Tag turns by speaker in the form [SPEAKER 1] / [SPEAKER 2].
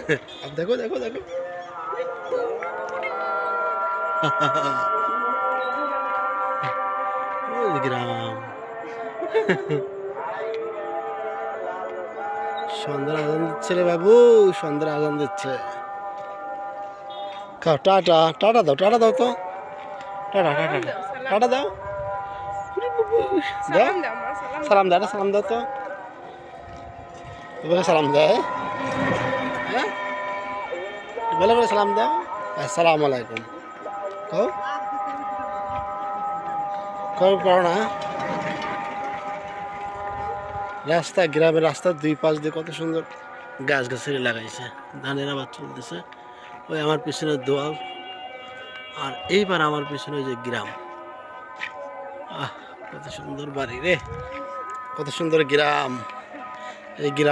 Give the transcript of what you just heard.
[SPEAKER 1] अब देखो देखो देखो ওই গ্রাম সন্ধ্যার আজান দিচ্ছে রে বাবু, সন্ধ্যার আজান দিচ্ছে। খাও, টাটা টাটা দাও, টাটা দাও তো, টাটা টাটা টাটা দাও, দাও সালাম দাও, সালাম দাও তো, তোমাকে সালাম দেয়, হ্যাঁ ভালো করে সালাম দাও, আসসালামু আলাইকুম কও, কও করো না। রাস্তা, গ্রামের রাস্তার দুই পাশ দিয়ে কত সুন্দর গাছ গাছালি লাগাইছে, ধানের আবাদ চলতেছে। ওই আমার পিছনে দোয়াল, আর এইবার আমার পিছনে যে গ্রাম, আহ কত সুন্দর বাড়ি রে, কত সুন্দর গ্রাম। এই গ্রাম